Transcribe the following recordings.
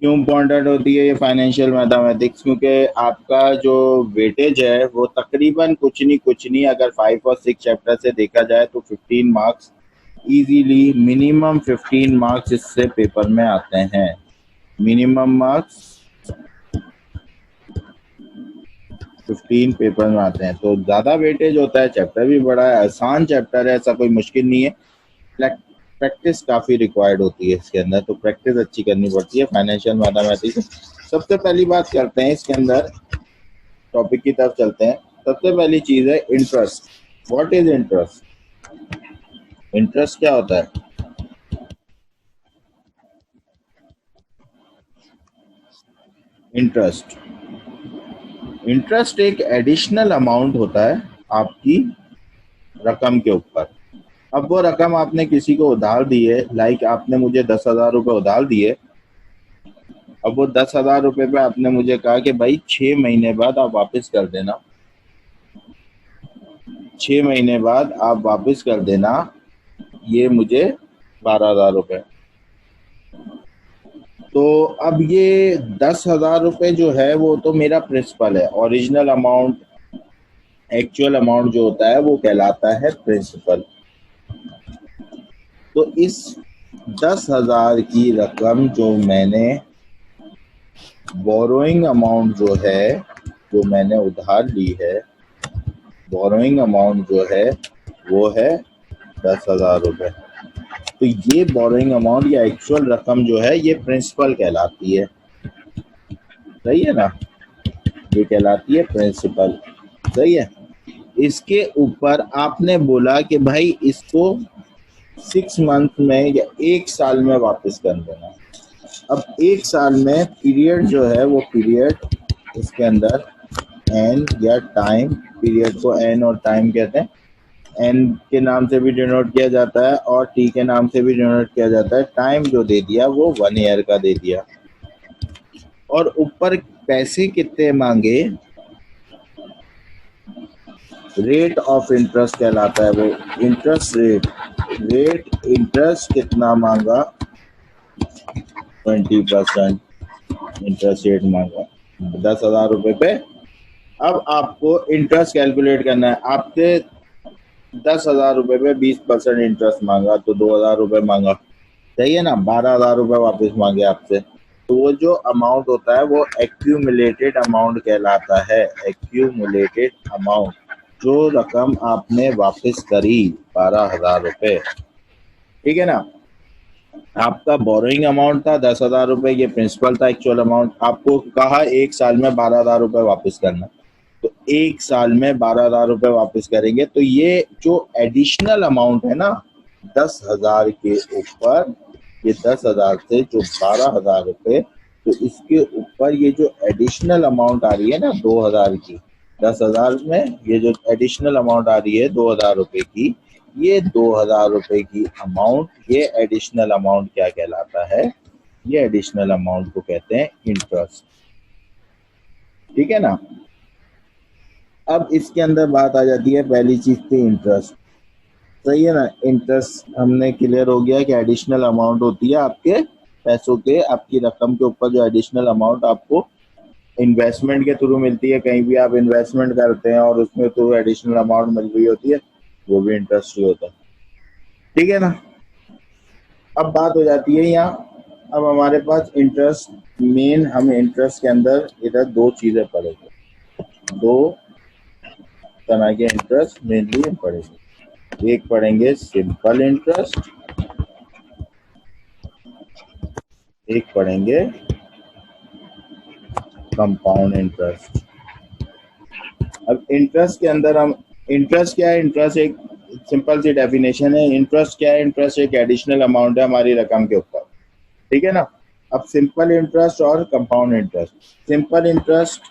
क्यों इम्पोर्टेंट होती है ये फाइनेंशियल मैथमेटिक्स? क्योंकि आपका जो वेटेज है वो तकरीबन कुछ नहीं अगर 5 और 6 चैप्टर से देखा जाए तो 15 मार्क्स इजीली, मिनिमम 15 मार्क्स इससे पेपर में आते हैं। मिनिमम मार्क्स 15 पेपर में आते हैं, तो ज़्यादा वेटेज होता है। चैप्टर भी बड़ा है, आसान चैप्टर है, ऐसा कोई मुश्किल नहीं है। प्रैक्टिस काफ़ी रिक्वायर्ड होती है इसके अंदर, तो प्रैक्टिस अच्छी करनी पड़ती है फाइनेंशियल मैथमेटिक्स। सबसे पहली बात करते हैं इसके अंदर, टॉपिक की तरफ चलते हैं। सबसे पहली चीज़ है interest. What is interest? Interest क्या होता है? इंटरेस्ट इंटरेस्ट एक एडिशनल अमाउंट होता है आपकी रकम के ऊपर। अब वो रकम आपने किसी को उधार दी है, लाइक आपने मुझे 10,000 रुपये उधार दिए। अब वो 10,000 रुपये पे आपने मुझे कहा कि भाई 6 महीने बाद आप वापस कर देना, 6 महीने बाद आप वापस कर देना ये मुझे 12,000 रुपये। तो अब ये 10,000 रुपये जो है वो तो मेरा प्रिंसिपल है। ओरिजिनल अमाउंट, एक्चुअल अमाउंट जो होता है वो कहलाता है प्रिंसिपल। तो इस 10,000 की रकम जो मैंने बोरोइंग अमाउंट जो है, जो मैंने उधार ली है, बोरोइंग अमाउंट जो है वो है 10,000 रुपये। तो ये बोरोइंग अमाउंट या एक्चुअल रकम जो है ये प्रिंसिपल कहलाती है। सही है ना? ये कहलाती है प्रिंसिपल। सही है। इसके ऊपर आपने बोला कि भाई इसको 6 मंथ में या 1 साल में वापस कर देना। अब 1 साल में पीरियड जो है वो पीरियड इसके अंदर एन या टाइम, पीरियड को एन और टाइम कहते हैं। एन के नाम से भी डिनोट किया जाता है और टी के नाम से भी डिनोट किया जाता है। टाइम जो दे दिया वो 1 ईयर का दे दिया। और ऊपर पैसे कितने मांगे? रेट ऑफ इंटरेस्ट कहलाता है वो। इंटरेस्ट रेट, रेट इंटरेस्ट कितना मांगा? 20% इंटरेस्ट रेट मांगा 10,000 रुपये पे। अब आपको इंटरेस्ट कैलकुलेट करना है। आपके 10,000 रुपये पे 20% इंटरेस्ट मांगा तो 2,000 रुपये मांगा। सही है ना? 12,000 रुपये वापस मांगे आपसे। तो वो जो अमाउंट होता है वो एक्यूमुलेटेड अमाउंट कहलाता है। एक्यूमुलेटेड अमाउंट, जो रकम आपने वापस करी 12,000 रुपये। ठीक है ना? आपका बोरोइंग अमाउंट था 10,000 रुपये, ये प्रिंसिपल था एक्चुअल अमाउंट। आपको कहा 1 साल में 12,000 रुपये वापस करना, तो 1 साल में 12,000 रुपये वापस करेंगे। तो ये जो एडिशनल अमाउंट है ना 10,000 के ऊपर, ये 10,000 से जो 12,000 रुपये, तो इसके ऊपर ये जो एडिशनल अमाउंट आ रही है ना 2,000 की, 10,000 में ये जो एडिशनल अमाउंट आ रही है 2,000 रुपये की, ये 2,000 रुपये की अमाउंट, ये एडिशनल अमाउंट क्या कहलाता है? ये एडिशनल अमाउंट को कहते हैं इंटरेस्ट। ठीक है ना? अब इसके अंदर बात आ जाती है, पहली चीज थी इंटरेस्ट। सही है ना? इंटरेस्ट हमने क्लियर हो गया कि एडिशनल अमाउंट होती है आपके पैसों के, आपकी रकम के ऊपर जो एडिशनल अमाउंट आपको इन्वेस्टमेंट के थ्रू मिलती है। कहीं भी आप इन्वेस्टमेंट करते हैं और उसमें थ्रू एडिशनल अमाउंट मिल रही होती है, वो भी इंटरेस्ट ही होता है। ठीक है ना? अब बात हो जाती है यहाँ, अब हमारे पास इंटरेस्ट, मेन हम इंटरेस्ट के अंदर इधर दो चीजें पढ़ेंगे, दो तरह के इंटरेस्ट मेनली हम पढ़ेंगे। एक पढ़ेंगे सिंपल इंटरेस्ट, एक पढ़ेंगे कंपाउंड इंटरेस्ट। अब इंटरेस्ट के अंदर हम, इंटरेस्ट क्या है? इंटरेस्ट एक सिंपल सी डेफिनेशन है। इंटरेस्ट क्या है? इंटरेस्ट एक एडिशनल अमाउंट है हमारी रकम के ऊपर। ठीक है ना? अब सिंपल इंटरेस्ट और compound interest. Simple interest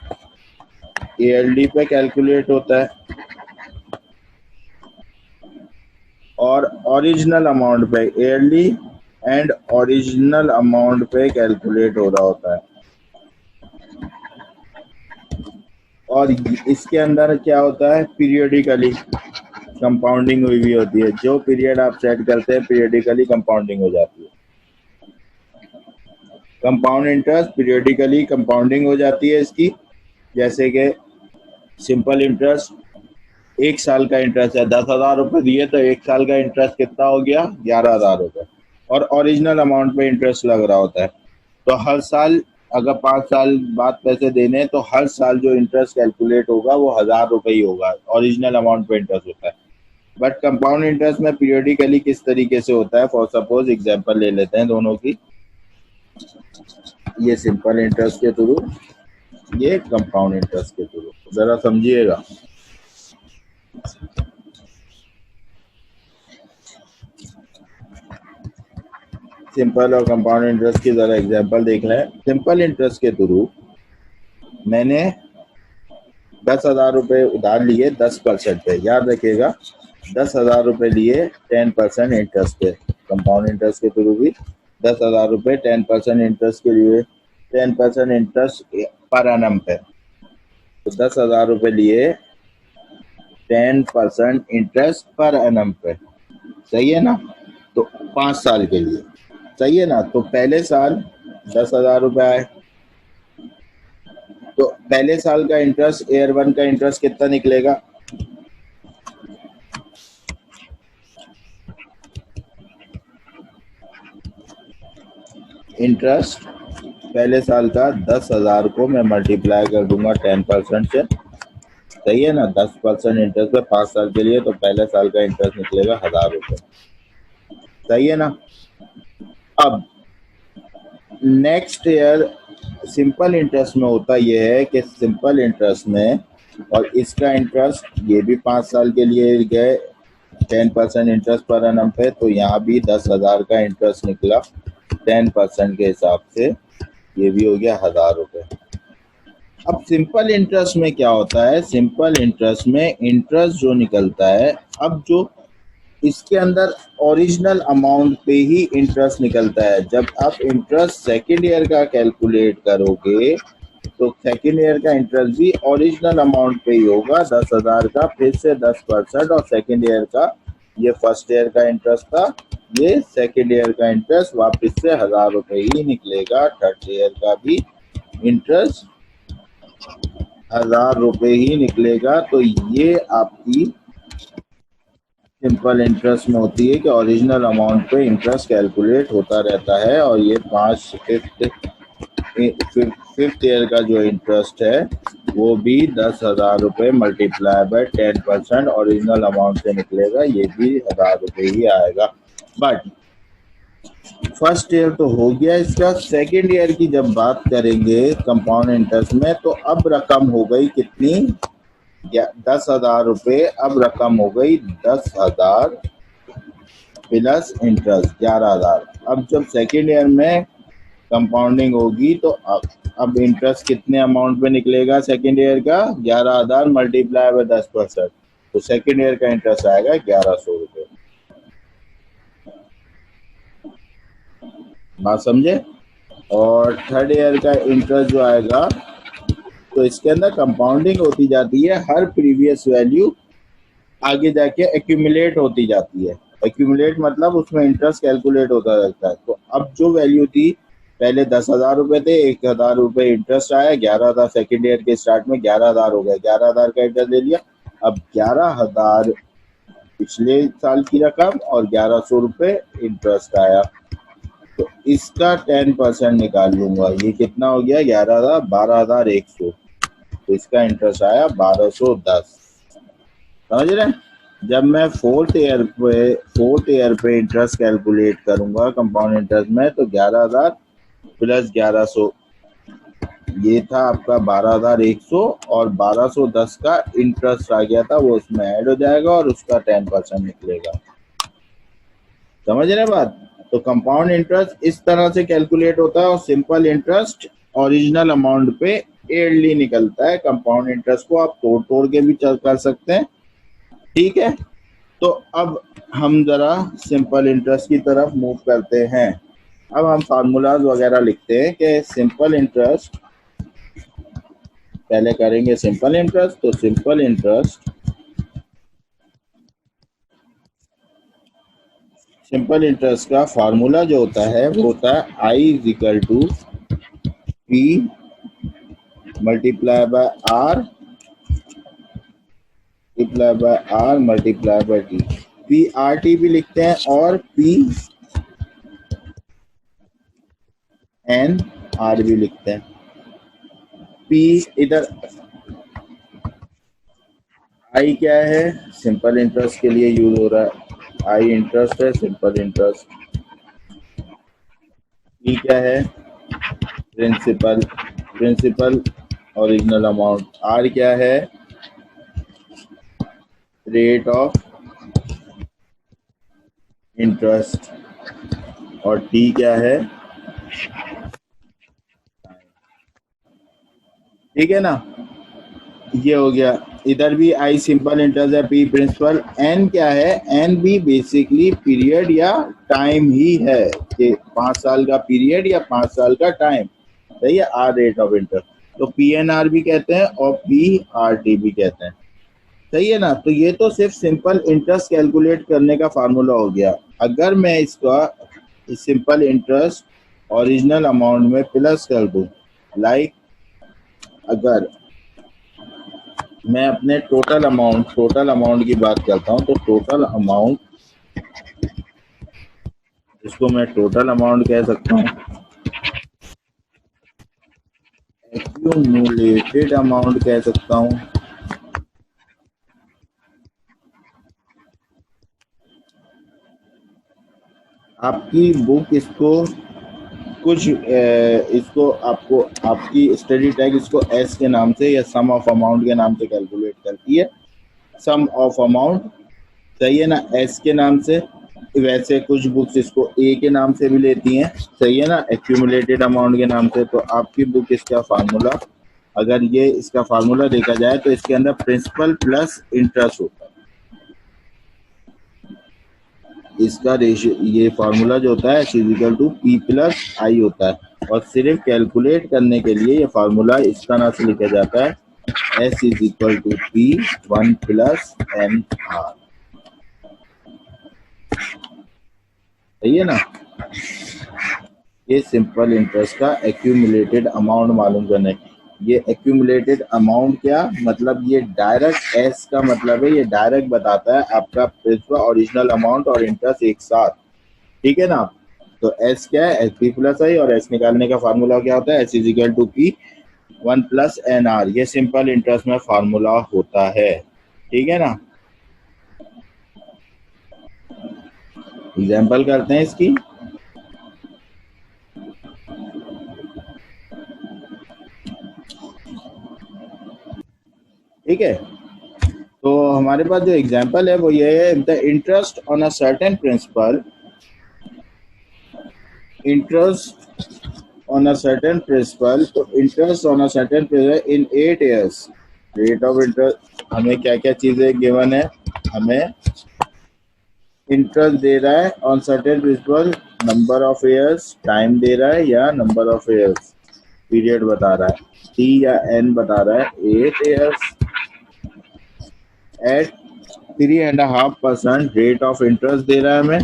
ALD पे कैलकुलेट होता है और ओरिजिनल अमाउंट पे, एएलडी एंड ओरिजिनल अमाउंट पे कैलकुलेट हो रहा होता है। और इसके अंदर क्या होता है? पीरियडिकली कंपाउंडिंग हुई भी होती है। जो पीरियड आप सेट करते हैं पीरियडिकली कंपाउंडिंग हो जाती है। कंपाउंड इंटरेस्ट पीरियडिकली कंपाउंडिंग हो जाती है इसकी, जैसे कि सिंपल इंटरेस्ट 1 साल का इंटरेस्ट है, 10,000 रुपये दिए तो 1 साल का इंटरेस्ट कितना हो गया, 11,000 रुपये, और ओरिजिनल अमाउंट पे इंटरेस्ट लग रहा होता है। तो हर साल अगर 5 साल बाद पैसे देने तो हर साल जो इंटरेस्ट कैलकुलेट होगा वो 1,000 रुपये ही होगा, ओरिजिनल अमाउंट पे इंटरेस्ट होता है। बट कंपाउंड इंटरेस्ट में पीरियडिकली किस तरीके से होता है, फॉर सपोज एग्जांपल ले लेते हैं दोनों की, ये सिंपल इंटरेस्ट के थ्रू, ये कंपाउंड इंटरेस्ट के थ्रू, जरा समझिएगा। सिंपल और कंपाउंड इंटरेस्ट की जरा एग्जांपल देख लें। सिंपल इंटरेस्ट के थ्रू मैंने 10,000 रुपये उधार लिए 10% पे, याद रखिएगा 10,000 रुपये लिए 10% इंटरेस्ट पे। कंपाउंड इंटरेस्ट के थ्रू भी 10,000 रुपये 10% इंटरेस्ट के लिए, 10% इंटरेस्ट पर एनम पे, तो 10,000 रुपये लिए 10% इंटरेस्ट पर एनम पे, सही है ना। तो 5 साल के लिए, सही है ना। तो पहले साल 10,000 रुपये आए, तो पहले साल का इंटरेस्ट ईयर 1 का इंटरेस्ट कितना निकलेगा, इंटरेस्ट पहले साल का 10,000 को मैं मल्टीप्लाई कर दूंगा 10% से, सही है ना। 10% इंटरेस्ट पे 5 साल के लिए, तो पहले साल का इंटरेस्ट निकलेगा 1,000 रुपये, सही है ना। अब नेक्स्ट ईयर सिंपल इंटरेस्ट में होता यह है कि सिंपल इंटरेस्ट में, और इसका इंटरेस्ट ये भी 5 साल के लिए गए 10% इंटरेस्ट पर एनम पे, तो यहाँ भी 10,000 का इंटरेस्ट निकला 10% के हिसाब से, ये भी हो गया 1,000 रुपये। अब सिंपल इंटरेस्ट में क्या होता है, सिंपल इंटरेस्ट में इंटरेस्ट जो निकलता है, अब जो इसके अंदर ओरिजिनल अमाउंट पे ही इंटरेस्ट निकलता है। जब आप इंटरेस्ट सेकेंड ईयर का कैलकुलेट करोगे तो सेकेंड ईयर का इंटरेस्ट भी ओरिजिनल अमाउंट पे ही होगा 10,000 का, फिर से 10%, और सेकेंड ईयर का, ये फर्स्ट ईयर का इंटरेस्ट था, ये सेकेंड ईयर का इंटरेस्ट वापस से 1,000 रुपये ही निकलेगा। थर्ड ईयर का भी इंटरेस्ट 1,000 रुपये ही निकलेगा। तो ये आपकी सिंपल इंटरेस्ट में होती है कि ओरिजिनल अमाउंट पे इंटरेस्ट कैलकुलेट होता रहता है, और ये फिफ्थ ईयर का जो इंटरेस्ट है वो भी 10,000 रुपये मल्टीप्लाई बाय 10% ओरिजिनल अमाउंट से निकलेगा, ये भी 1,000 रुपये ही आएगा। बट फर्स्ट ईयर तो हो गया इसका, सेकेंड ईयर की जब बात करेंगे कंपाउंड इंटरेस्ट में, तो अब रकम हो गई कितनी, 10,000 रुपये। अब रकम हो गई 10,000 प्लस इंटरेस्ट 11,000। अब जब सेकेंड ईयर में कंपाउंडिंग होगी तो अब इंटरेस्ट कितने अमाउंट पे निकलेगा, सेकेंड ईयर का 11,000 मल्टीप्लाई बाय 10%, तो सेकेंड ईयर का इंटरेस्ट आएगा 1,100 रुपये। बात समझे। और थर्ड ईयर का इंटरेस्ट जो आएगा, तो इसके अंदर कंपाउंडिंग होती जाती है, हर प्रीवियस वैल्यू आगे जाके एक्यूमुलेट होती जाती है। एक्यूमुलेट मतलब उसमें इंटरेस्ट कैलकुलेट होता रहता है। तो अब जो वैल्यू थी, पहले 10,000 रुपये थे, 1,000 रुपये इंटरेस्ट आया, 11,000 सेकेंड ईयर के स्टार्ट में 11,000 हो गया, 11,000 का इंटरेस्ट ले लिया। अब 11,000 पिछले साल की रकम और 1,100 रुपये इंटरेस्ट आया, तो इसका 10% निकाल लूंगा, ये कितना हो गया 11,000, 12,100, तो इसका इंटरेस्ट आया 1,210, समझ रहे हैं। जब मैं फोर्थ ईयर पे इंटरेस्ट कैलकुलेट करूंगा कंपाउंड इंटरेस्ट में, तो 11,000 प्लस 1,100, ये था आपका 12,100, और 1,210 का इंटरेस्ट आ गया था, वो उसमें ऐड हो जाएगा और उसका 10% निकलेगा, समझ रहे बात। तो कंपाउंड इंटरेस्ट इस तरह से कैलकुलेट होता है, और सिंपल इंटरेस्ट ओरिजिनल अमाउंट पे ईयरली निकलता है। कंपाउंड इंटरेस्ट को आप तोड़ तोड़ के भी कर सकते हैं, ठीक है। तो अब हम जरा सिंपल इंटरेस्ट की तरफ मूव करते हैं। अब हम फार्मूलाज वगैरह लिखते हैं कि सिंपल इंटरेस्ट पहले करेंगे। सिंपल इंटरेस्ट, तो सिंपल इंटरेस्ट सिंपल इंटरेस्ट का फार्मूला जो होता है वो होता है I is equal to P multiply by R multiply by T. P R T भी लिखते हैं और पी एन आर भी लिखते हैं। पी इधर आई क्या है, सिंपल इंटरेस्ट के लिए यूज हो रहा है, आई इंटरेस्ट है, सिंपल इंटरेस्ट। पी क्या है, प्रिंसिपल ओरिजिनल अमाउंट। आर क्या है, रेट ऑफ इंटरेस्ट। और टी क्या है, ठीक है ना। ये हो गया। इधर भी आई सिंपल इंटरेस्ट है, पी प्रिंसिपल, एन क्या है, एन भी बेसिकली पीरियड या टाइम ही है कि 5 साल का पीरियड या 5 साल का टाइम, सही है। आर रेट ऑफ इंटरेस्ट, तो पी एन आर भी कहते हैं और पी आर टी भी कहते हैं, सही है ना। तो ये तो सिर्फ सिंपल इंटरेस्ट कैलकुलेट करने का फार्मूला हो गया। अगर मैं इसका सिंपल इंटरेस्ट ओरिजिनल अमाउंट में प्लस कर दूं, लाइक अगर मैं अपने टोटल अमाउंट की बात करता हूं, तो टोटल अमाउंट, इसको मैं टोटल अमाउंट कह सकता हूं, एक्यूमुलेटेड अमाउंट कह सकता हूं। आपकी बुक इसको कुछ इसको आपको आपकी स्टडी टैग इसको एस के नाम से या सम ऑफ अमाउंट के नाम से कैलकुलेट करती है, सम ऑफ अमाउंट, सही है ना, एस के नाम से। वैसे कुछ बुक्स इसको ए के नाम से भी लेती हैं, सही है ना, एक्यूमुलेटेड अमाउंट के नाम से। तो आपकी बुक इसका फार्मूला, अगर ये इसका फार्मूला देखा जाए तो इसके अंदर प्रिंसिपल प्लस इंटरेस्ट होता है। इसका रेशियो, ये फार्मूला जो होता है S is equal to P plus I होता है। और सिर्फ कैलकुलेट करने के लिए ये फार्मूला इस तरह से लिखा जाता है, S is equal to P 1 plus N R, सही है ना। ये सिंपल इंटरेस्ट का एक्यूमुलेटेड अमाउंट मालूम करने। ये एक्यूमुलेटेड अमाउंट क्या मतलब, ये डायरेक्ट एस का मतलब है, ये डायरेक्ट बताता है आपका प्रिंसिपल ओरिजिनल अमाउंट और इंटरेस्ट एक साथ, ठीक है ना। तो एस क्या है, एस पी प्लस आई, और एस निकालने का फार्मूला क्या होता है, S is equal to P 1 plus N R. ये सिंपल इंटरेस्ट में फार्मूला होता है, ठीक है ना। एग्जाम्पल करते हैं इसकी। ठीक है, तो हमारे पास जो एग्जाम्पल है वो ये है, the interest on a certain principal, interest on a certain principal, तो interest on a certain principal in 8 years, rate of interest. हमें क्या क्या चीजें गिवन है, हमें इंटरेस्ट दे रहा है on certain principal, number of years, time दे रहा है या नंबर ऑफ ईयर्स, पीरियड बता रहा है, टी या एन बता रहा है, 8 years at 3.5% rate of interest दे रहा है हमें,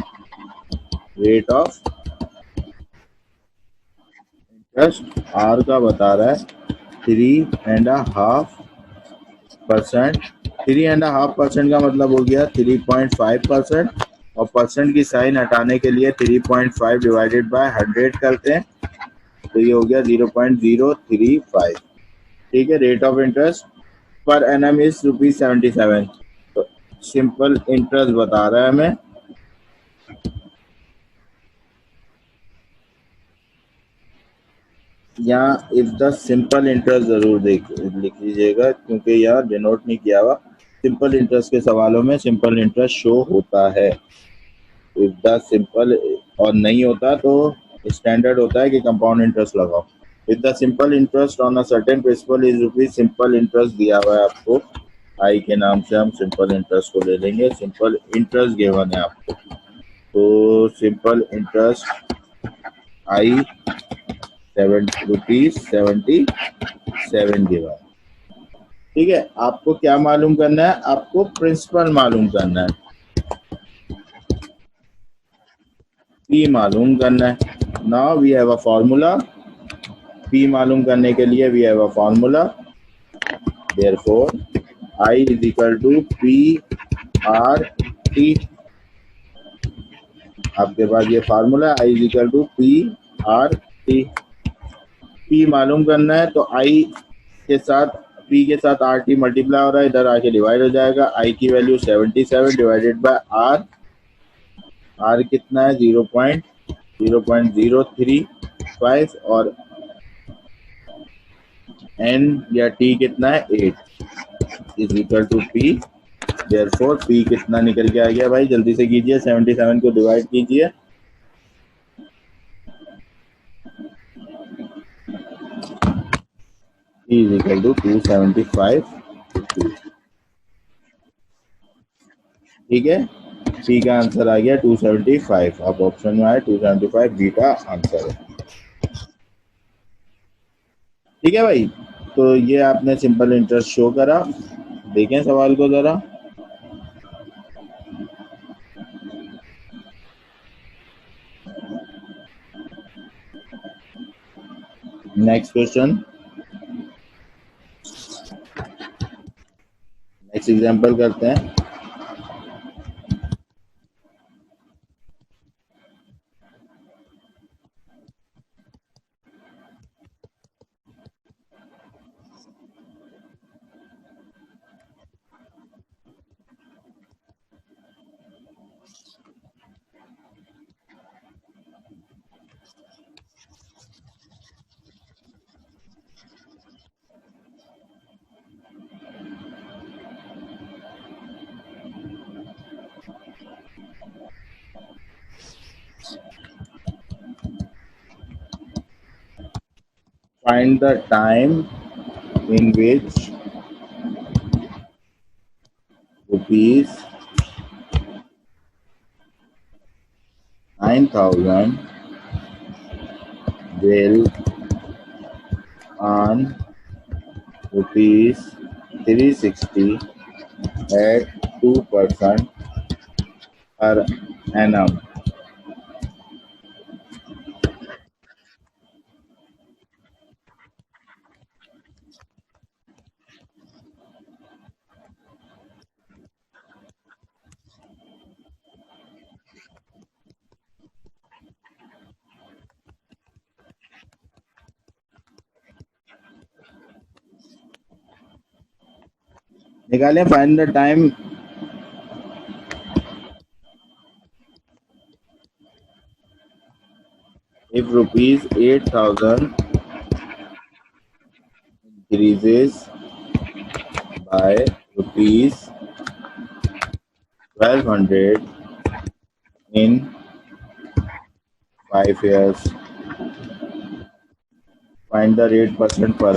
रेट ऑफ इंटरेस्ट आर का बता रहा है 3.5%। 3.5% का मतलब हो गया 3.5%, और परसेंट की साइन हटाने के लिए 3.5 डिवाइडेड बाय 100 करते हैं, तो ये हो गया 0.035, ठीक है। Rate of interest per annum is ₹77। तो सिंपल इंटरेस्ट बता रहा है हमें, यहाँ इफ द सिंपल इंटरेस्ट जरूर लिख लीजिएगा, क्योंकि यहाँ डिनोट नहीं किया हुआ। सिंपल इंटरेस्ट के सवालों में सिंपल इंटरेस्ट शो होता है, इफ द सिंपल, और नहीं होता तो स्टैंडर्ड होता है कि कंपाउंड इंटरेस्ट लगाओ। If the simple interest on a certain principal is rupees, simple interest दिया हुआ है आपको, आई के नाम से हम सिंपल इंटरेस्ट को ले लेंगे, सिंपल इंटरेस्ट गिवन है आपको। तो सिंपल इंटरेस्ट आई ₹77 गिवन, ठीक है। आपको क्या मालूम करना है, आपको प्रिंसिपल मालूम करना है। P मालूम करना है. Now we have a formula. P मालूम करने के लिए we have a formula. Therefore, I is equal to P R T. आपके पास ये फार्मूला है, I is equal to P R T. P मालूम करना है तो I के साथ P के साथ RT मल्टीप्लाई हो रहा है, इधर आके डिवाइड हो जाएगा. I की value 77 divided by R. R कितना है 0.035 और N या T कितना है 8 is equal to P. Therefore P कितना निकल के आ गया भाई, जल्दी से कीजिए. 77 को डिवाइड कीजिए. P is equal to 275. ठीक है, P का आंसर आ गया 275. अब ऑप्शन में आया 275 बी का आंसर है. ठीक है भाई, तो ये आपने सिंपल इंटरेस्ट शो करा. देखें सवाल को जरा. नेक्स्ट क्वेश्चन, नेक्स्ट एग्जांपल करते हैं. Find the time in which rupees 9,000 will earn rupees 360 at 2% per annum. निकालें. Find the time. If rupees 8,000 increases by rupees 1,200 in 5 years, find the rate percent per.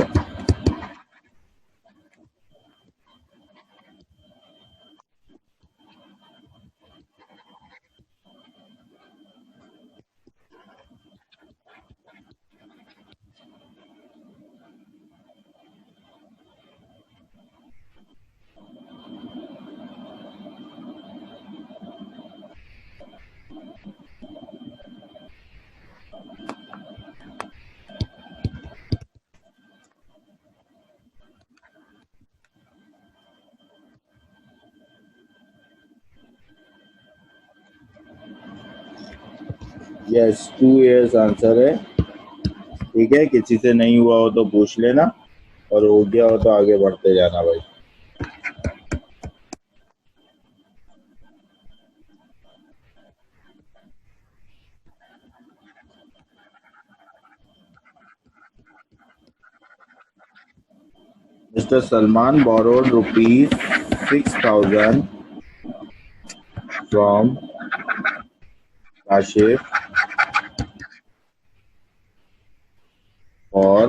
Yes 2 years answer है. ठीक है, किसी से नहीं हुआ हो तो पूछ लेना, और हो गया हो तो आगे बढ़ते जाना भाई. Mr. Salman borrowed rupees 6,000 from Kashif for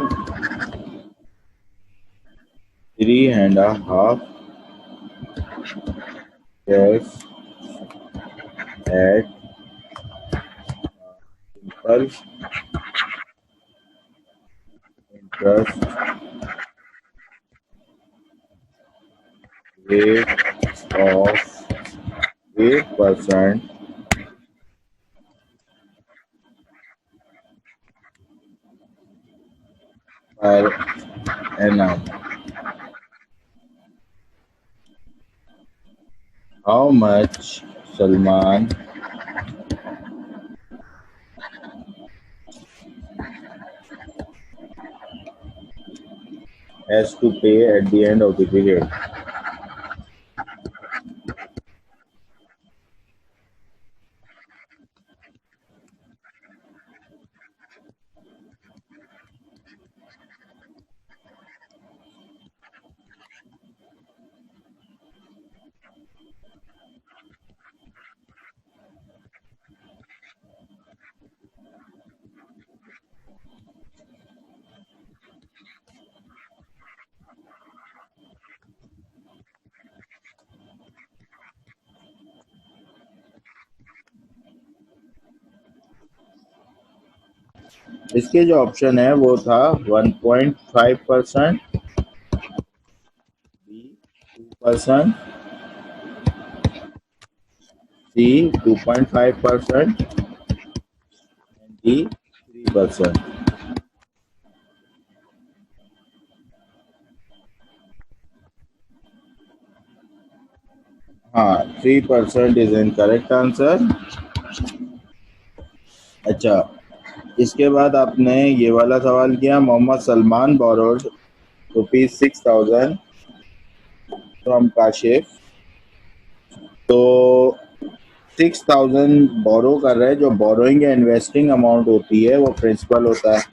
3.5 years at simple interest rate of 8% per annum. How much Salman has to pay at the end of the period? इसके जो ऑप्शन है वो था 1.5%, B 2%, C 2.5% and D 3%. हाँ 3% is in correct answer. अच्छा, इसके बाद आपने ये वाला सवाल किया, मोहम्मद सलमान बोरोड ₹6,000 फ्रॉम काशिफ। तो 6,000 बोरो कर रहे हैं, जो बोरोइंग या इन्वेस्टिंग अमाउंट होती है वो प्रिंसिपल होता है।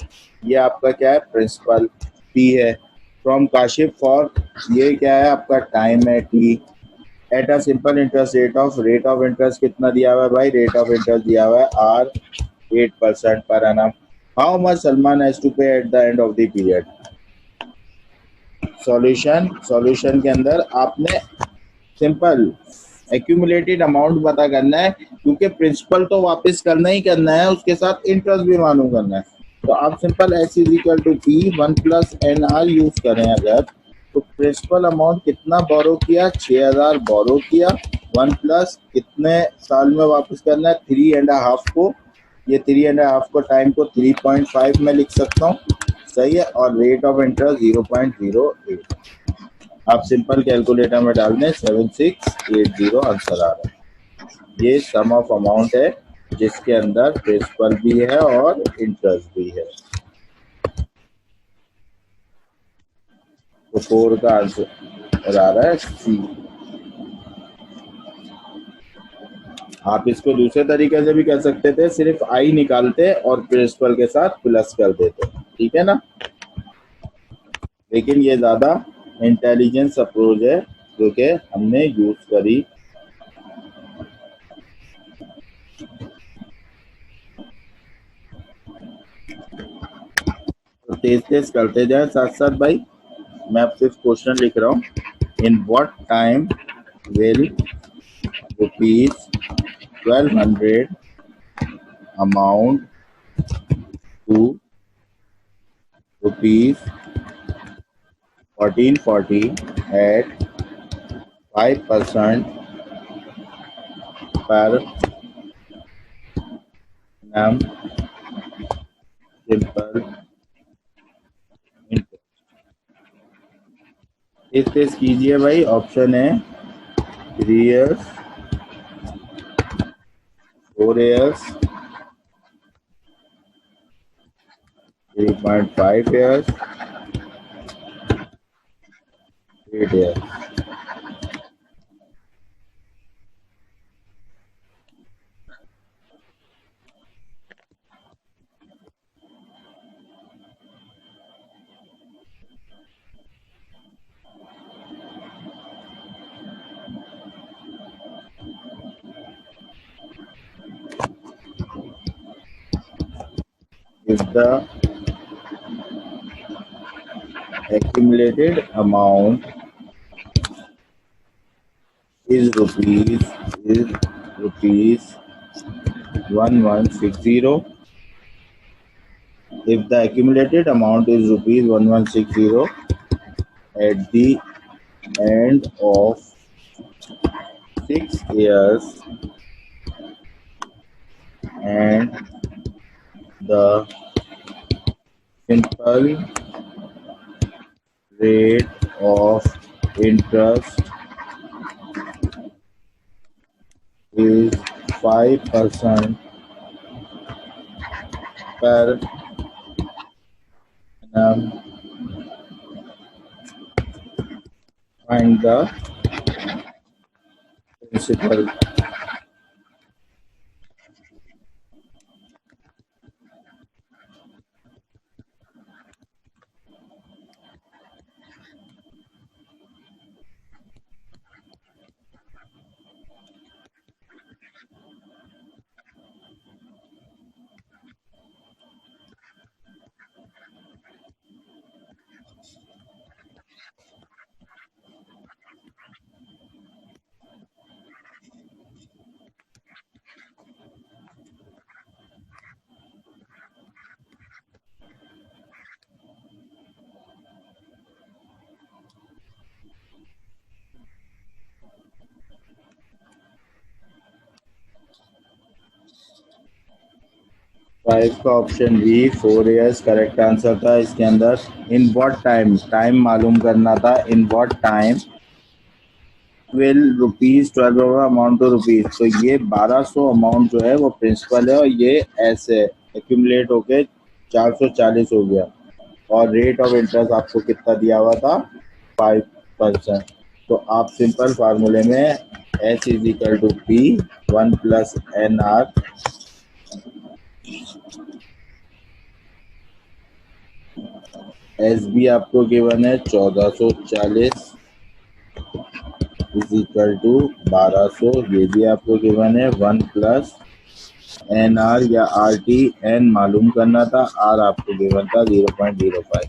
ये आपका क्या है, प्रिंसिपल पी है। फ्रॉम काशिफ फॉर, ये क्या है आपका टाइम है T. At a simple interest rate of interest कितना दिया हुआ है भाई, रेट ऑफ इंटरेस्ट दिया हुआ है are 8% per annum. How much Salman has to pay at the end of the period. Solution के अंदर आपने सिंपल एक्यूमुलेटेड अमाउंट पता करना है, क्योंकि प्रिंसिपल तो वापस करना ही करना है, उसके साथ इंटरेस्ट भी मालूम करना है। तो आप simple S is equal to P 1 plus N R use करें अगर, तो प्रिंसिपल अमाउंट कितना बोरो किया, 6,000 बोरो किया, 1 प्लस कितने साल में वापस करना है, 3.5 को, ये 3.5 को टाइम को 3.5 में लिख सकता हूँ, सही है। और रेट ऑफ इंटरेस्ट 0.08। आप सिंपल कैलकुलेटर में डाल दें 7680 आंसर आ रहा है। ये सम ऑफ अमाउंट है जिसके अंदर प्रिंसिपल भी है और इंटरेस्ट भी है। तो 4 का आंसर आ रहा है सी। आप इसको दूसरे तरीके से भी कर सकते थे, सिर्फ आई निकालते और प्रिंसिपल के साथ प्लस कर देते, ठीक है ना। लेकिन ये ज़्यादा इंटेलिजेंस अप्रोच है जो कि हमने यूज करी। तो तेज तेज करते जाए साथ साथ भाई। मैं अब सिर्फ क्वेश्चन लिख रहा हूँ। In what time will ₹1,200 amount to ₹1440 at 5% per annum simple interest। तेज तेज कीजिए भाई। ऑप्शन है 3 years, 4 years, 3.5 years, 8 years। If the accumulated amount is rupees 1160, if the accumulated amount is rupees 1160 at the end of 6 years and the simple rate of interest is 5% per annum. Find the principal. 5 का option B 4 years correct answer था इसके अंदर. इन what time, time मालूम करना था. In what time will rupees 12 amount to rupees. तो ये 1200 amount जो है वो प्रिंसिपल है और ये ऐसे एक्यूमुलेट होके 440 हो गया. और रेट ऑफ इंटरेस्ट आपको कितना दिया हुआ था? 5%. तो आप सिंपल फार्मूले में H is equal to P 1+NR. S B आपको गिवन है 1440 इज इक्वल टू 1200. ये भी आपको गिवन है 1+NR या RT. एन मालूम करना था, आर आपको गिवन था 0.05.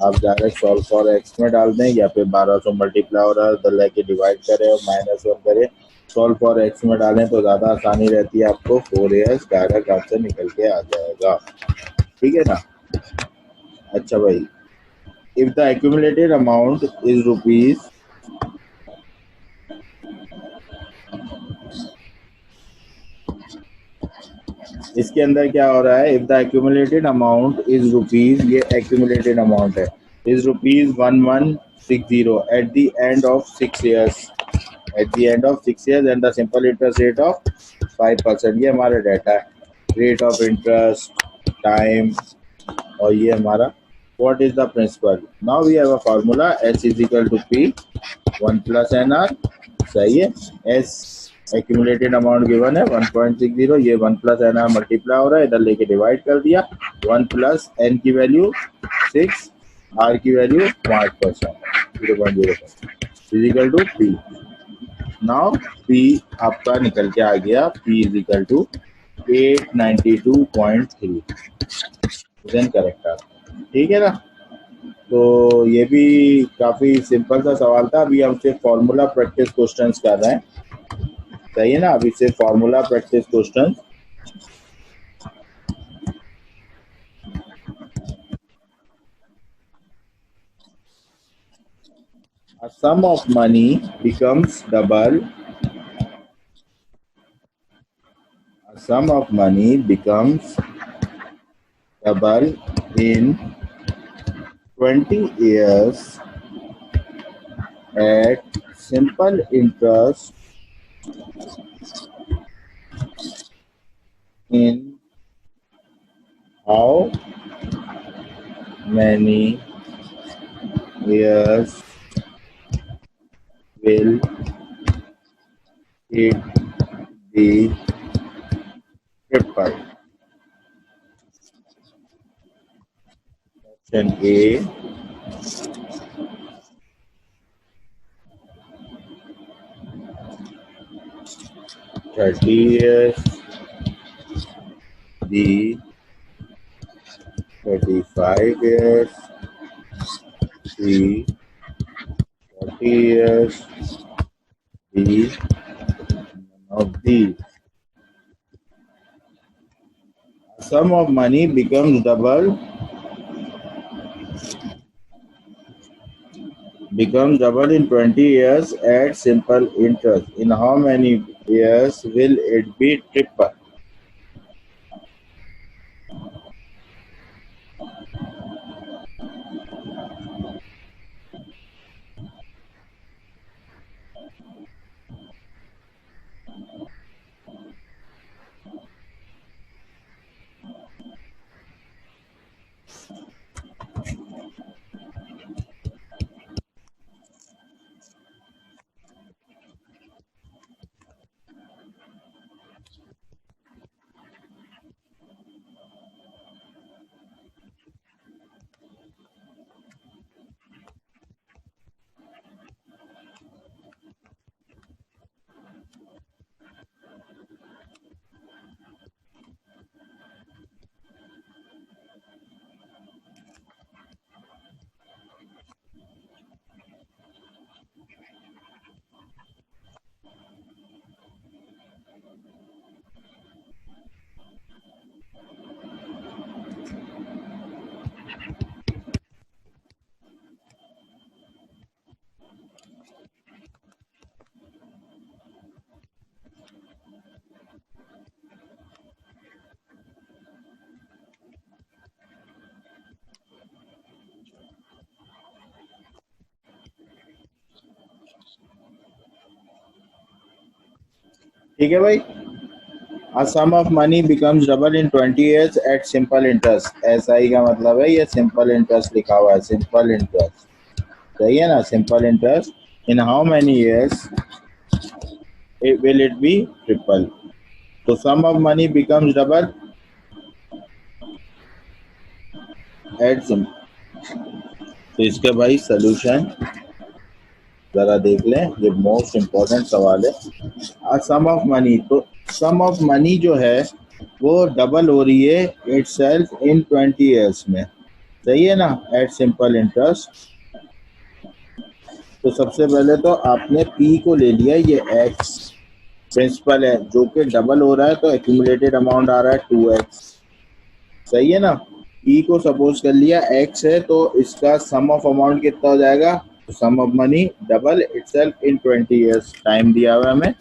आप डायरेक्ट सॉल्व फॉर एक्स में डाल दें या फिर 1200 मल्टीप्लाई हो रहा है तो लेके डिवाइड करें और -1 करें. सॉल्व फॉर एक्स में डालें तो ज़्यादा आसानी रहती है. आपको 4 ईयर्स डायरेक्ट आंसर निकल के आ जाएगा. ठीक है ना? अच्छा भाई, if the accumulated amount is rupees, इसके अंदर क्या हो रहा है? If the accumulated amount is rupees, ये एक्यूमुलेटेड अमाउंट है, is rupees 1160 eight the end of 6 years. Eight the end of 6 years and the simple interest rate of 5%. ये हमारा डाटा है. रेट ऑफ इंटरेस्ट, टाइम, और ये हमारा what is the principal. Now we have a formula S is equal to P 1+NR. सही है. S accumulated amount given है 1.60. ये 1+NR मल्टीप्लाई हो रहा है, इधर लेके डिवाइड कर दिया. 1+N की वैल्यू 6, R की value 5%, 0.05 is equal to P. Now P आपका निकल के आ गया. P is equal to 892.3. Then correct है. ठीक है ना? तो ये भी काफी सिंपल सा सवाल था. अभी हम सिर्फ फॉर्मूला प्रैक्टिस क्वेश्चंस कर रहे हैं. सही है ना? अभी सिर्फ formula practice questions. A sum of money becomes double. A sum of money becomes double in 20 years at simple interest in how many years will it be triple? Option A 30 years, B 35 years, C 40 years, D none of these. Sum of money becomes double in 20 years at simple interest. In how many years will it be triple? ठीक है भाई। A sum of money becomes double in 20 years at simple interest. SI का मतलब है ये simple interest लिखा हुआ है, simple interest, सही है ना, simple interest. In how many years will it be triple? तो sum of money becomes double at simple. तो इसका भाई सोल्यूशन जरा देख लें, ये मोस्ट इम्पोर्टेंट सवाल है। सम ऑफ मनी, तो सम ऑफ मनी जो है वो डबल हो रही है इटसेल्फ इन 20 ईयर्स में, सही है ना, एट सिंपल इंटरेस्ट। तो सबसे पहले तो आपने पी को ले लिया, ये एक्स प्रिंसिपल है जो कि डबल हो रहा है, तो एक्यूमुलेटेड अमाउंट आ रहा है 2x, सही है ना। पी को सपोज कर लिया एक्स है, तो इसका सम ऑफ अमाउंट कितना हो जाएगा, तो sum of money double itself in 20 years, time दिया हुआ है हमें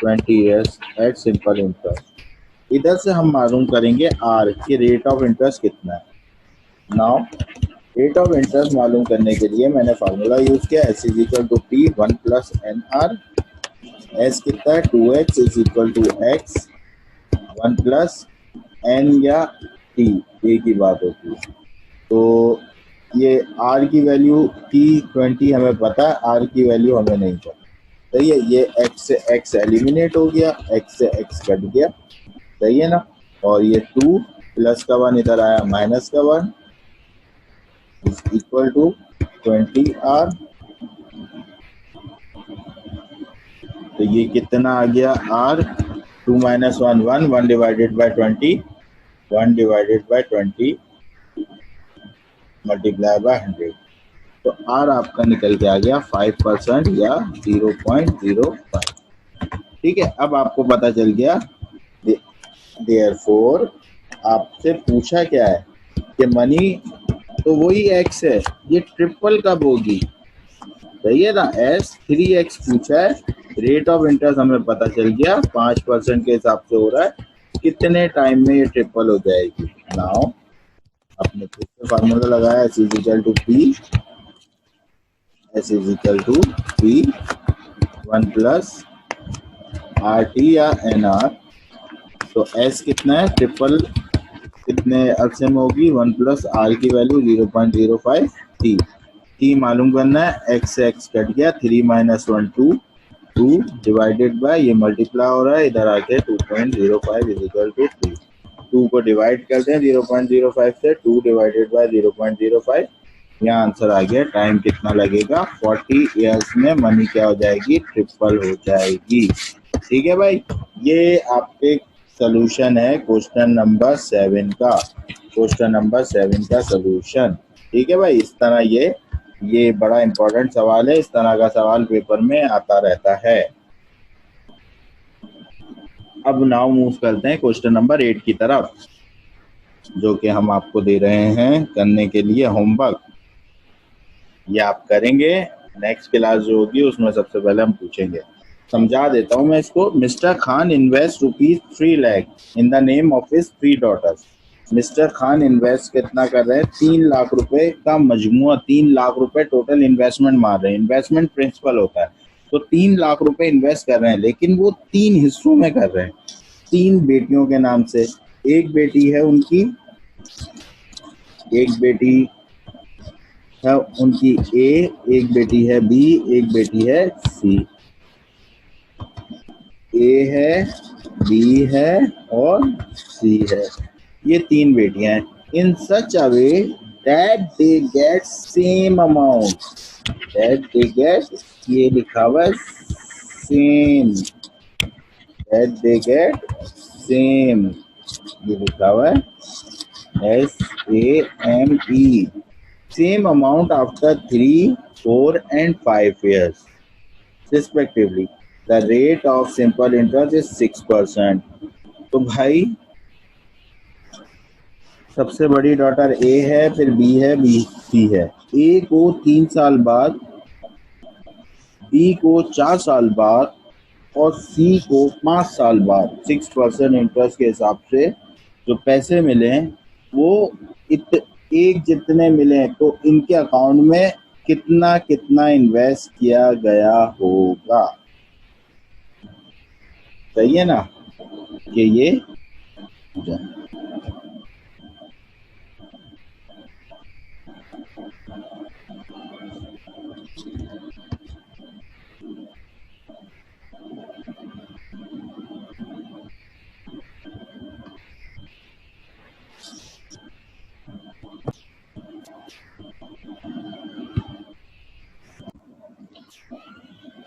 20 ईयर्स एट सिंपल इंटरेस्ट। इधर से हम मालूम करेंगे आर की रेट ऑफ इंटरेस्ट कितना है। नाउ रेट ऑफ इंटरेस्ट मालूम करने के लिए मैंने फार्मूला यूज किया, S is equal to P 1 plus N R. S कितना है 2x is equal to X 1 plus N या टी, ए की बात होती है। तो ये आर की वैल्यू टी 20 हमें पता है, आर की वैल्यू हमें नहीं पता, सही है। ये एक्स से एक्स एलिमिनेट हो गया, एक्स से एक्स कट गया, सही है ना। और ये 2 प्लस का 1 इधर आया, माइनस का 1 इज इक्वल टू 20 आर। तो ये कितना आ गया आर, 2 माइनस 1 1, 1 divided by 20, 1 divided by 20 multiply by 100। तो आर आपका निकल के आ गया 5% या 0.05। ठीक है, अब आपको पता चल गया। देयरफॉर आपसे पूछा क्या है कि मनी तो वही एक्स है, ये ट्रिपल कब होगी, सही है ना। एस 3x पूछा है, रेट ऑफ इंटरेस्ट हमें पता चल गया 5% के हिसाब से हो रहा है, कितने टाइम में ये ट्रिपल हो जाएगी। नाउ अपने खुद से फार्मूला लगाया, S is equal to P, S is equal to P 1 plus R T या एन आर। तो एस कितना है, ट्रिपल कितने अरसे में होगी, 1 प्लस आर की वैल्यू 0.05 टी। टी मालूम करना है, एक्स से एक्स कट गया, 3 माइनस 1 2, 2 डिवाइडेड बाय ये मल्टीप्लाई हो रहा है, इधर आके 2.05 इज इक्वल टू 2। 2 को डिवाइड करते हैं 0.05 से, 2 डिवाइडेड बाय 0.05, यहाँ आंसर आ गया। टाइम कितना लगेगा, 40 ईयर्स में मनी क्या हो जाएगी, ट्रिपल हो जाएगी। ठीक है भाई, ये आपके सोल्यूशन है क्वेश्चन नंबर 7 का, क्वेश्चन नंबर 7 का सोल्यूशन। ठीक है भाई, इस तरह ये बड़ा इंपॉर्टेंट सवाल है, इस तरह का सवाल पेपर में आता रहता है। अब नाउ मूव करते हैं क्वेश्चन नंबर 8 की तरफ, जो कि हम आपको दे रहे हैं करने के लिए होमवर्क। ये आप करेंगे, नेक्स्ट क्लास जो होगी उसमें सबसे पहले हम पूछेंगे। समझा देता हूँ मैं इसको। Mister Khan invest ₹3 lakh in the name of his 3 daughters. Mister Khan invest कितना कर रहे हैं, 3 लाख रुपए का मजमुआ, 3 लाख रुपए टोटल इन्वेस्टमेंट मार रहे हैं, इन्वेस्टमेंट प्रिंसिपल होता है। तो 3 लाख रुपए इन्वेस्ट कर रहे हैं, लेकिन वो 3 हिस्सों में कर रहे हैं, 3 बेटियों के नाम से। एक बेटी है उनकी, एक बेटी है उनकी ए, एक बेटी है बी, एक बेटी है सी। ए है, बी है और सी है, ये 3 बेटियां हैं। In such a way that they get same amount, that they get, ये लिखा हुआ है same, that they get same, ये लिखा हुआ है SAME, same amount after 3, 4 and 5 years respectively. The rate of simple interest is 6%. तो भाई सबसे बड़ी डॉटर ए है, फिर बी है, बी सी है। ए को 3 साल बाद, बी को 4 साल बाद और सी को 5 साल बाद 6% इंटरेस्ट के हिसाब से जो पैसे मिले वो एक जितने मिले, तो इनके अकाउंट में कितना कितना इन्वेस्ट किया गया होगा। सही है ना कि ये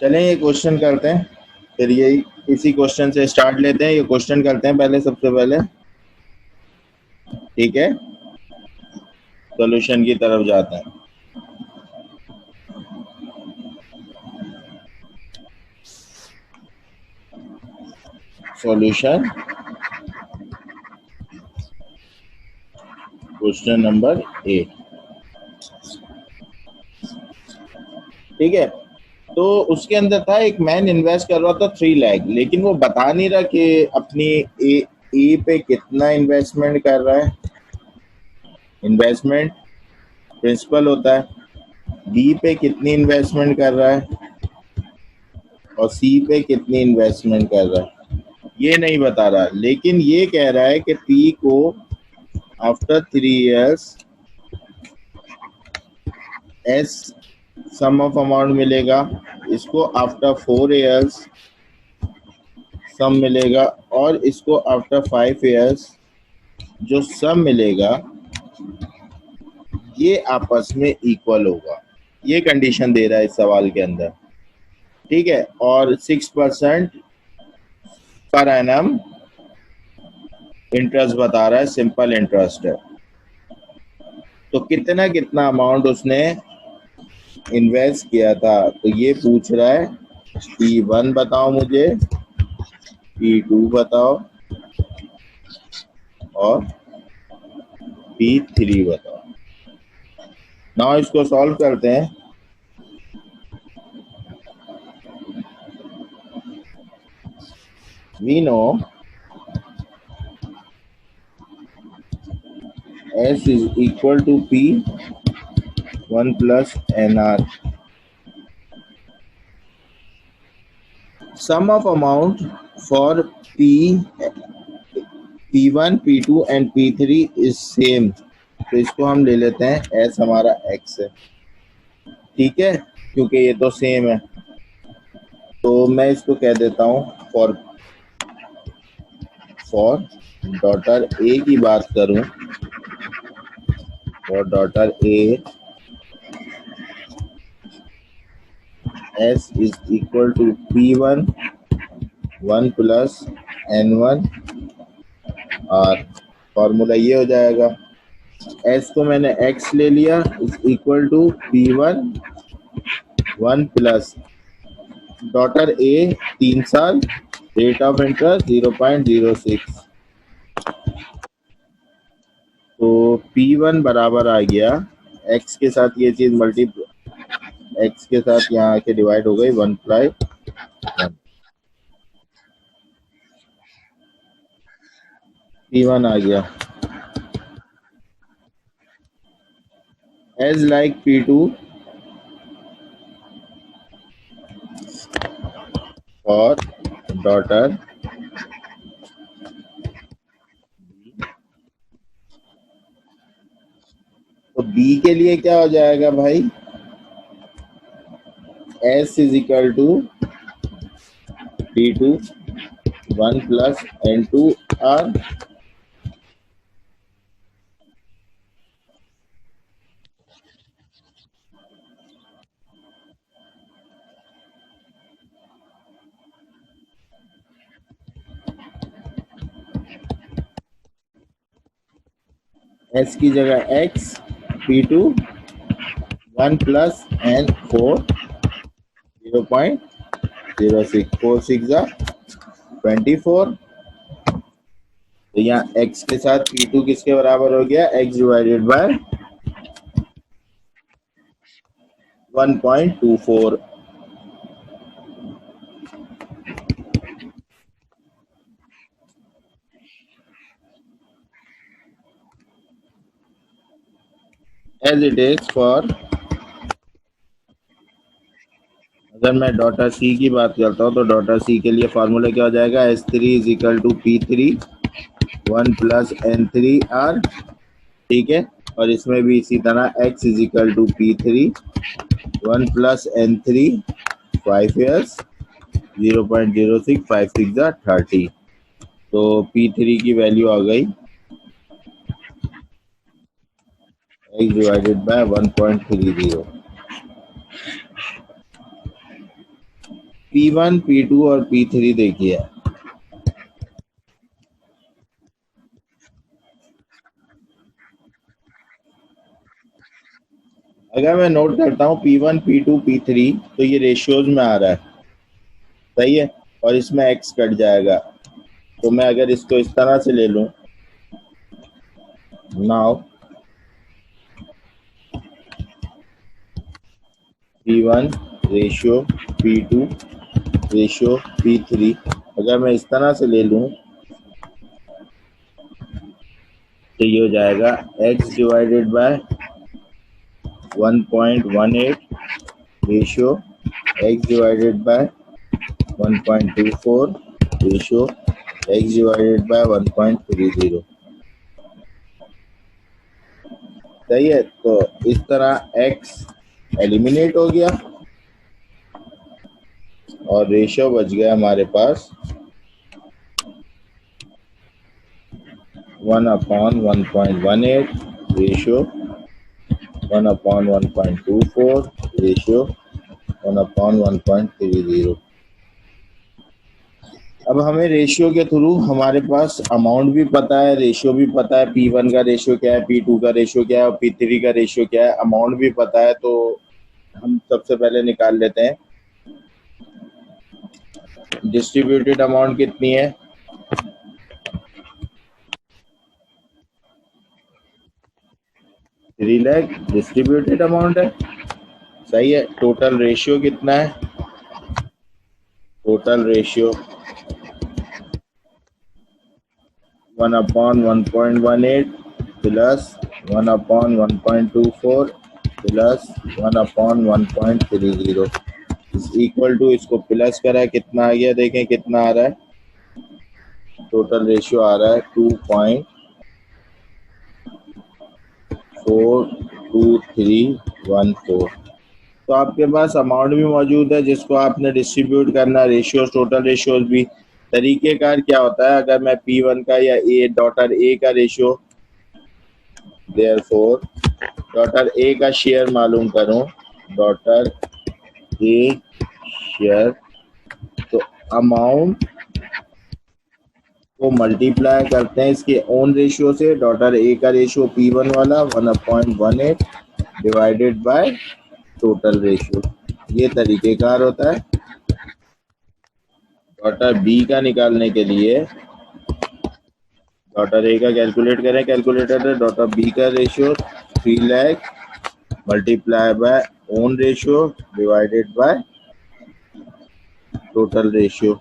चलें ये क्वेश्चन करते हैं, फिर यही इसी क्वेश्चन से स्टार्ट लेते हैं। ये क्वेश्चन करते हैं पहले, सबसे पहले, ठीक है, सॉल्यूशन की तरफ जाते हैं। सॉल्यूशन क्वेश्चन नंबर 8, ठीक है। तो उसके अंदर था एक मैन इन्वेस्ट कर रहा था 3 लाख, लेकिन वो बता नहीं रहा कि अपनी ए पे कितना इन्वेस्टमेंट कर रहा है। इन्वेस्टमेंट प्रिंसिपल होता है, बी पे कितनी इन्वेस्टमेंट कर रहा है और सी पे कितनी इन्वेस्टमेंट कर रहा है, ये नहीं बता रहा। लेकिन ये कह रहा है कि पी को after 3 years S sum of amount मिलेगा, इसको आफ्टर 4 years सम मिलेगा, और इसको आफ्टर 5 years जो सम मिलेगा ये आपस में इक्वल होगा। ये कंडीशन दे रहा है इस सवाल के अंदर, ठीक है। और 6% पर एनम इंटरेस्ट बता रहा है, सिंपल इंटरेस्ट है। तो कितना कितना अमाउंट उसने इन्वेस्ट किया था, तो ये पूछ रहा है P1 बताओ मुझे, P2 बताओ और P3 बताओ। नाउ इसको सॉल्व करते हैं। We know S is equal to P1 plus NR. Sum of amount for P1, P2 and P3 is same. तो इसको हम ले लेते हैं S हमारा X है, ठीक है, क्योंकि ये तो सेम है। तो मैं इसको कह देता हूँ फॉर डॉटर ए की बात करूं, for daughter A S is equal to P1 1 plus N1 R। Formula ये हो जाएगा, S को मैंने X ले लिया, is equal to P1 1 plus daughter A 3 साल, रेट ऑफ इंटरेस्ट 0.06। तो P1 बराबर आ गया, X के साथ ये चीज X के साथ यहाँ आके डिवाइड हो गई 1/1। P1 आ गया, as like P2 for daughter तो B के लिए क्या हो जाएगा भाई, S is equal to P2 1 plus N2 R। S की जगह X, P2 1 प्लस N4 0.06, 4 6 24। तो यहाँ X के साथ P2 किसके बराबर हो गया, X divided by 1.24। as it is for, अगर मैं डॉटर सी की बात करता हूँ तो डॉटर सी के लिए फार्मूला क्या हो जाएगा, S3 is equal to P3 1 plus N3 R, ठीक है। और इसमें भी इसी तरह X is equal to P3 1 plus N3 5 years 0.06 5 6 30। तो P3 की वैल्यू आ गई X divided by 1.30। P1 P2 और P3 देखिए, अगर मैं नोट करता हूँ P1 P2 P3 तो ये रेशियोज में आ रहा है, सही है, और इसमें X कट जाएगा। तो मैं अगर इसको इस तरह से ले लूं, now P1 ratio P2 ratio P3, अगर मैं इस तरह से ले लूं तो ये हो जाएगा X divided by 1.18 ratio X divided by 1.24 ratio X divided by 1.30, सही है। तो इस तरह X एलिमिनेट हो गया और रेशियो बच गया हमारे पास 1/1.18 रेशियो 1/1.24 रेशियो 1/1.30। अब हमें रेशियो के थ्रू हमारे पास अमाउंट भी पता है, रेशियो भी पता है, P1 का रेशियो क्या है, P2 का रेशियो क्या है और P3 का रेशियो क्या है, अमाउंट भी पता है। तो हम सबसे पहले निकाल लेते हैं डिस्ट्रीब्यूटेड अमाउंट कितनी है, 3 लाख डिस्ट्रीब्यूटेड अमाउंट है, सही है। टोटल रेशियो कितना है, total ratio 1/1.18 plus 1/1.24 plus 1/1.30 is equal to, इसको प्लस करा कितना आ गया, देखें कितना आ रहा है, टोटल रेशियो आ रहा है 2.42314। तो आपके पास अमाउंट भी मौजूद है जिसको आपने डिस्ट्रीब्यूट करना, रेशियोज टोटल रेशियोज भी। तरीकेकार क्या होता है, अगर मैं P1 का या डॉटर ए का रेशियो, देयरफॉर डॉटर ए का शेयर मालूम करूं, डॉटर ए शेयर, तो अमाउंट को मल्टीप्लाई करते हैं इसके ओन रेशियो से, डॉटर ए का रेशियो P1 वाला 1/18 डिवाइडेड बाय टोटल रेशियो, ये तरीकेकार होता है। डॉटर बी का निकालने के लिए डॉटर ए का कैलकुलेट करें, कैलकुलेटर है, डॉटर बी का ratio 3 lakh multiply by own ratio divided by total ratio.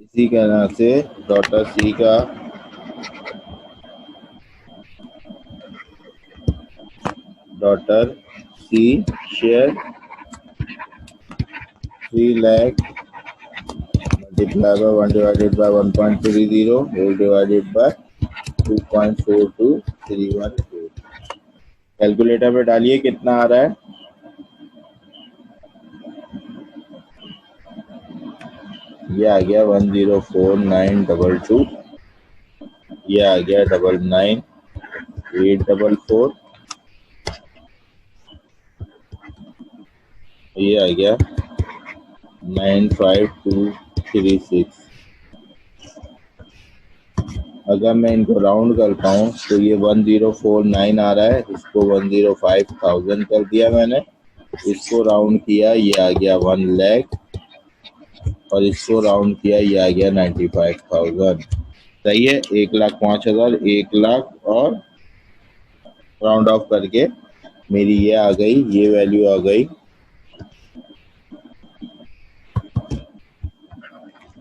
इसी तरह से डॉटर सी का daughter C share 3 lakh multiply by 1 divided by 1.30 whole divided by 2.42314। Calculator पे डालिए कितना आ रहा है, ये आ गया 104922, ये आ गया 99844, ये आ गया 95236। अगर मैं इनको राउंड करता हूँ तो ये 1049 आ रहा है, इसको 105,000 कर दिया मैंने, इसको राउंड किया ये आ गया 1 लाख, और इसको राउंड किया ये आ गया 95,000, सही है। 1,05,000, 1 लाख और राउंड ऑफ करके मेरी ये आ गई, ये वैल्यू आ गई,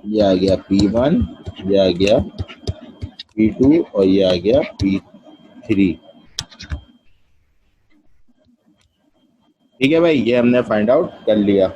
ये आ गया P1, ये आ गया P2 और ये आ गया P3। ठीक है भाई, ये हमने फाइंड आउट कर लिया।